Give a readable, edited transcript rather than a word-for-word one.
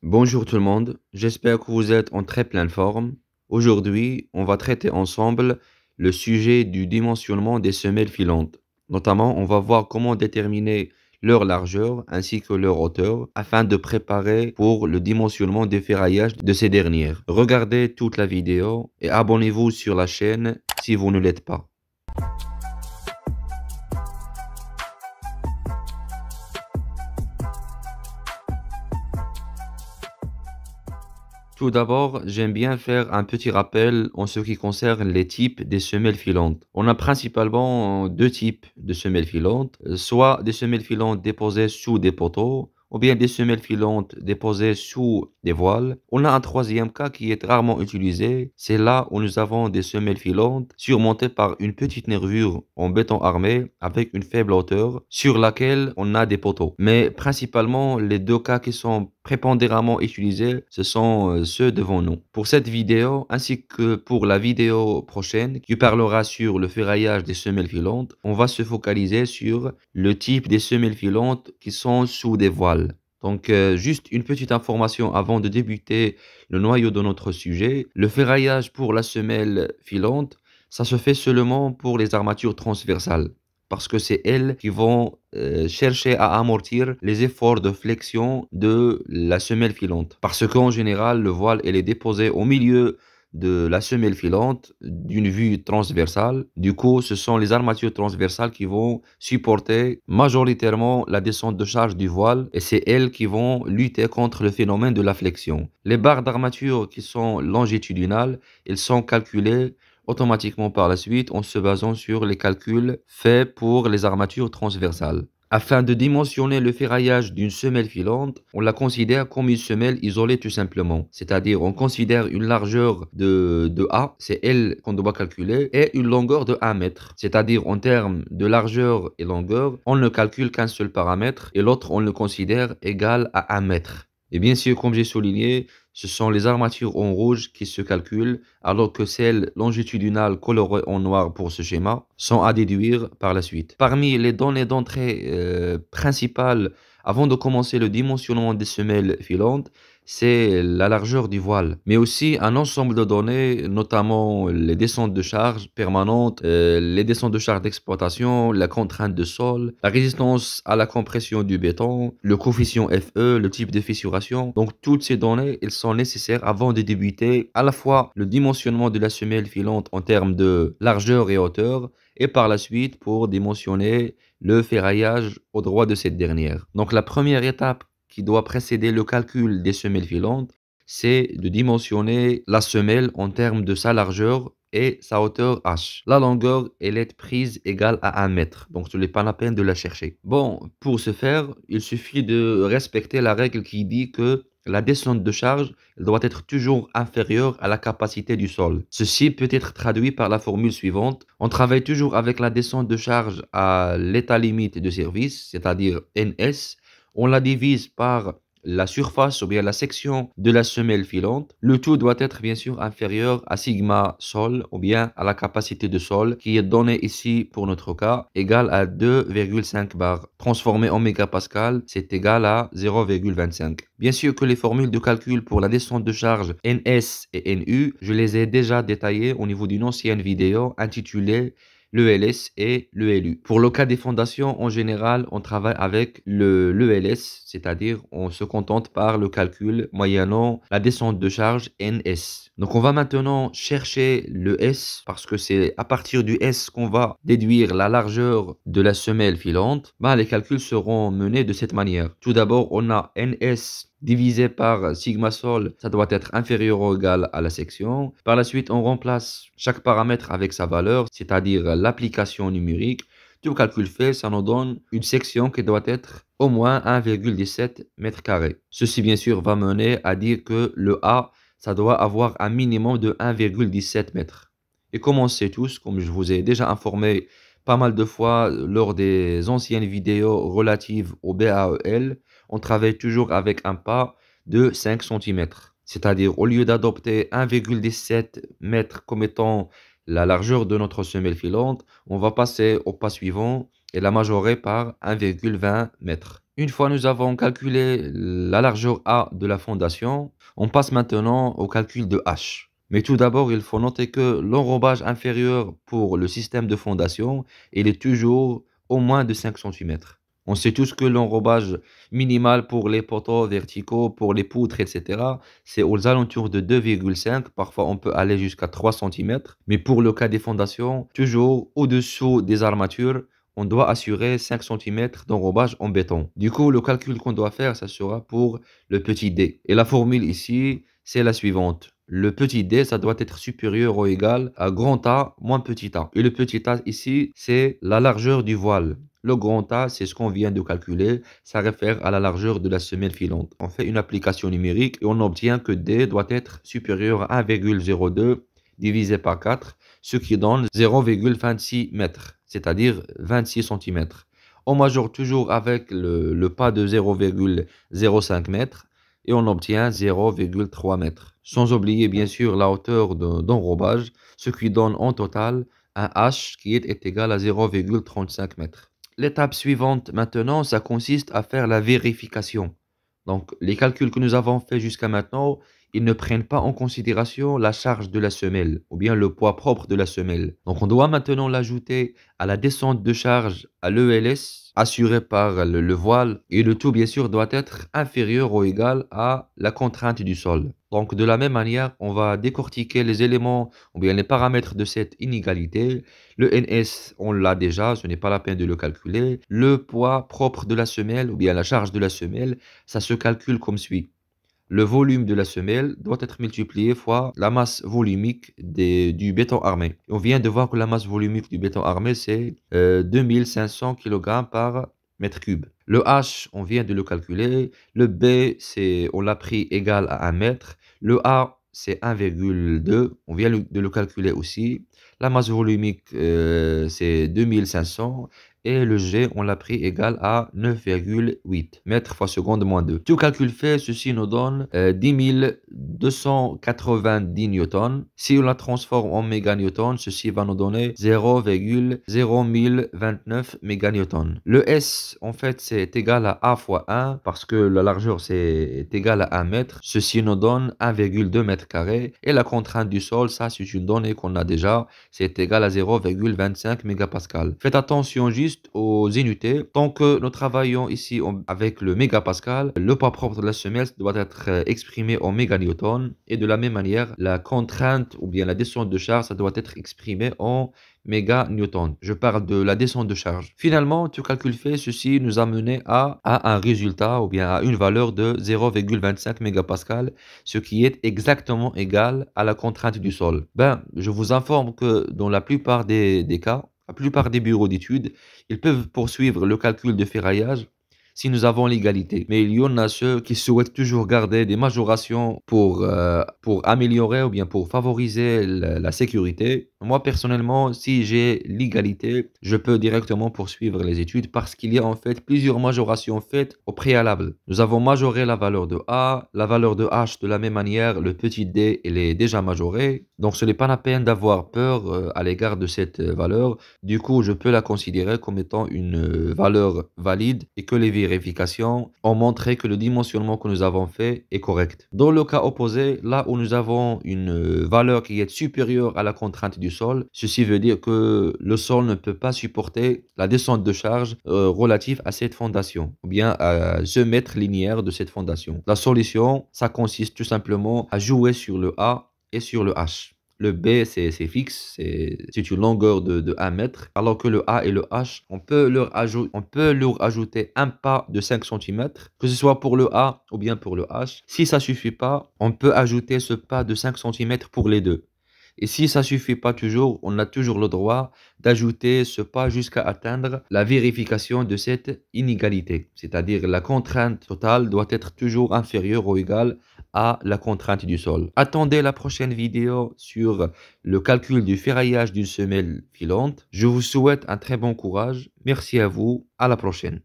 Bonjour tout le monde, j'espère que vous êtes en très pleine forme. Aujourd'hui, on va traiter ensemble le sujet du dimensionnement des semelles filantes. Notamment, on va voir comment déterminer leur largeur ainsi que leur hauteur afin de préparer pour le dimensionnement des ferraillages de ces dernières. Regardez toute la vidéo et abonnez-vous sur la chaîne si vous ne l'êtes pas. Tout d'abord, j'aime bien faire un petit rappel en ce qui concerne les types des semelles filantes. On a principalement deux types de semelles filantes, soit des semelles filantes déposées sous des poteaux, ou bien des semelles filantes déposées sous des voiles. On a un troisième cas qui est rarement utilisé, c'est là où nous avons des semelles filantes surmontées par une petite nervure en béton armé avec une faible hauteur sur laquelle on a des poteaux. Mais principalement, les deux cas qui sont prépondéramment utilisés, ce sont ceux devant nous. Pour cette vidéo, ainsi que pour la vidéo prochaine qui parlera sur le ferraillage des semelles filantes, on va se focaliser sur le type des semelles filantes qui sont sous des voiles. Donc, juste une petite information avant de débuter le noyau de notre sujet. Le ferraillage pour la semelle filante, ça se fait seulement pour les armatures transversales parce que c'est elles qui vont chercher à amortir les efforts de flexion de la semelle filante. Parce qu'en général, le voile elle est déposé au milieu de la semelle filante d'une vue transversale. Du coup, ce sont les armatures transversales qui vont supporter majoritairement la descente de charge du voile et c'est elles qui vont lutter contre le phénomène de la flexion. Les barres d'armature qui sont longitudinales, elles sont calculées automatiquement par la suite en se basant sur les calculs faits pour les armatures transversales. Afin de dimensionner le ferraillage d'une semelle filante, on la considère comme une semelle isolée tout simplement. C'est-à-dire on considère une largeur de A, c'est elle qu'on doit calculer, et une longueur de 1 mètre. C'est-à-dire en termes de largeur et longueur, on ne calcule qu'un seul paramètre et l'autre on le considère égal à 1 mètre. Et bien sûr, comme j'ai souligné, ce sont les armatures en rouge qui se calculent, alors que celles longitudinales colorées en noir pour ce schéma sont à déduire par la suite. Parmi les données d'entrée principales avant de commencer le dimensionnement des semelles filantes, c'est la largeur du voile, mais aussi un ensemble de données, notamment les descentes de charge permanentes, les descentes de charge d'exploitation, la contrainte de sol, la résistance à la compression du béton, le coefficient FE, le type de fissuration. Donc toutes ces données, elles sont nécessaires avant de débuter à la fois le dimensionnement de la semelle filante en termes de largeur et hauteur, et par la suite pour dimensionner le ferraillage au droit de cette dernière. Donc la première étape qui doit précéder le calcul des semelles filantes, c'est de dimensionner la semelle en termes de sa largeur et sa hauteur H. La longueur, elle est prise égale à 1 mètre, donc ce n'est pas la peine de la chercher. Bon, pour ce faire, il suffit de respecter la règle qui dit que la descente de charge doit être toujours inférieure à la capacité du sol. Ceci peut être traduit par la formule suivante. On travaille toujours avec la descente de charge à l'état limite de service, c'est-à-dire NS. On la divise par la surface ou bien la section de la semelle filante. Le tout doit être bien sûr inférieur à sigma sol ou bien à la capacité de sol qui est donnée ici pour notre cas égale à 2,5 bar. Transformé en mégapascal, c'est égal à 0,25. Bien sûr que les formules de calcul pour la descente de charge NS et NU, je les ai déjà détaillées au niveau d'une ancienne vidéo intitulée l'ELS et l'ELU. Pour le cas des fondations, en général, on travaille avec l'ELS, c'est-à-dire on se contente par le calcul moyennant la descente de charge NS. Donc on va maintenant chercher le S parce que c'est à partir du S qu'on va déduire la largeur de la semelle filante. Les calculs seront menés de cette manière. Tout d'abord, on a NS divisé par sigma sol, ça doit être inférieur ou égal à la section. Par la suite, on remplace chaque paramètre avec sa valeur, c'est-à-dire l'application numérique. Tout calcul fait, ça nous donne une section qui doit être au moins 1,17 mètres carrés. Ceci, bien sûr, va mener à dire que le A, ça doit avoir un minimum de 1,17 mètres. Et comme on sait tous, comme je vous ai déjà informé pas mal de fois lors des anciennes vidéos relatives au BAEL, on travaille toujours avec un pas de 5 cm. C'est-à-dire, au lieu d'adopter 1,17 m comme étant la largeur de notre semelle filante, on va passer au pas suivant et la majorer par 1,20 m. Une fois nous avons calculé la largeur A de la fondation, on passe maintenant au calcul de H. Mais tout d'abord, il faut noter que l'enrobage inférieur pour le système de fondation, il est toujours au moins de 5 centimètres. On sait tous que l'enrobage minimal pour les poteaux verticaux, pour les poutres, etc., c'est aux alentours de 2,5. Parfois, on peut aller jusqu'à 3 centimètres. Mais pour le cas des fondations, toujours au-dessous des armatures, on doit assurer 5 centimètres d'enrobage en béton. Du coup, le calcul qu'on doit faire, ça sera pour le petit d. Et la formule ici, c'est la suivante. Le petit d, ça doit être supérieur ou égal à grand A moins petit a. Et le petit a ici, c'est la largeur du voile. Le grand A, c'est ce qu'on vient de calculer. Ça réfère à la largeur de la semelle filante. On fait une application numérique et on obtient que D doit être supérieur à 1,02 divisé par 4, ce qui donne 0,26 mètres, c'est-à-dire 26 centimètres. On majeure toujours avec le pas de 0,05 mètres et on obtient 0,3 mètres. Sans oublier bien sûr la hauteur d'enrobage, ce qui donne en total un H qui est égal à 0,35 mètres. L'étape suivante maintenant, ça consiste à faire la vérification. Donc, les calculs que nous avons faits jusqu'à maintenant, ils ne prennent pas en considération la charge de la semelle ou bien le poids propre de la semelle. Donc, on doit maintenant l'ajouter à la descente de charge à l'ELS assurée par le voile et le tout, bien sûr, doit être inférieur ou égal à la contrainte du sol. Donc, de la même manière, on va décortiquer les éléments ou bien les paramètres de cette inégalité. Le NS, on l'a déjà, ce n'est pas la peine de le calculer. Le poids propre de la semelle ou bien la charge de la semelle, ça se calcule comme suit. Le volume de la semelle doit être multiplié fois la masse volumique du béton armé. On vient de voir que la masse volumique du béton armé, c'est 2500 kg par mètre cube. Le H, on vient de le calculer. Le B, on l'a pris égal à 1 mètre. Le A, c'est 1,2. On vient de le calculer aussi. La masse volumique, c'est 2500. Et le G, on l'a pris égal à 9,8 mètres fois seconde moins 2. Tout calcul fait, ceci nous donne 10 290 newtons. Si on la transforme en méganewtons, ceci va nous donner 0,0029 méganewtons. Le S, en fait, c'est égal à A fois 1 parce que la largeur, c'est égal à 1 mètre. Ceci nous donne 1,2 mètre carré. Et la contrainte du sol, ça, c'est une donnée qu'on a déjà. C'est égal à 0,25 mégapascal. Faites attention juste aux unités. Tant que nous travaillons ici avec le mégapascal, le poids propre de la semelle doit être exprimé en méganewton et de la même manière, la contrainte ou bien la descente de charge, ça doit être exprimé en méganewton. Je parle de la descente de charge. Finalement, tout calcul fait, ceci nous a mené à un résultat ou bien à une valeur de 0,25 mégapascal, ce qui est exactement égal à la contrainte du sol. Je vous informe que dans la plupart des cas, la plupart des bureaux d'études, ils peuvent poursuivre le calcul de ferraillage si nous avons l'égalité. Mais il y en a ceux qui souhaitent toujours garder des majorations pour améliorer ou bien pour favoriser la sécurité. Moi, personnellement, si j'ai l'égalité, je peux directement poursuivre les études parce qu'il y a en fait plusieurs majorations faites au préalable. Nous avons majoré la valeur de A, la valeur de H de la même manière, le petit d, il est déjà majoré. Donc, ce n'est pas la peine d'avoir peur à l'égard de cette valeur. Du coup, je peux la considérer comme étant une valeur valide et que les vérifications ont montré que le dimensionnement que nous avons fait est correct. Dans le cas opposé, là où nous avons une valeur qui est supérieure à la contrainte du sol, ceci veut dire que le sol ne peut pas supporter la descente de charge relative à cette fondation ou bien à ce mètre linéaire de cette fondation. La solution, ça consiste tout simplement à jouer sur le A et sur le H. Le B, c'est fixe, c'est une longueur de 1 mètre, alors que le A et le H, on peut leur ajouter un pas de 5 centimètres, que ce soit pour le A ou bien pour le H. Si ça suffit pas, on peut ajouter ce pas de 5 centimètres pour les deux. Et si ça suffit pas toujours, on a toujours le droit d'ajouter ce pas jusqu'à atteindre la vérification de cette inégalité. C'est-à-dire la contrainte totale doit être toujours inférieure ou égale à la contrainte du sol. Attendez la prochaine vidéo sur le calcul du ferraillage d'une semelle filante. Je vous souhaite un très bon courage. Merci à vous. À la prochaine.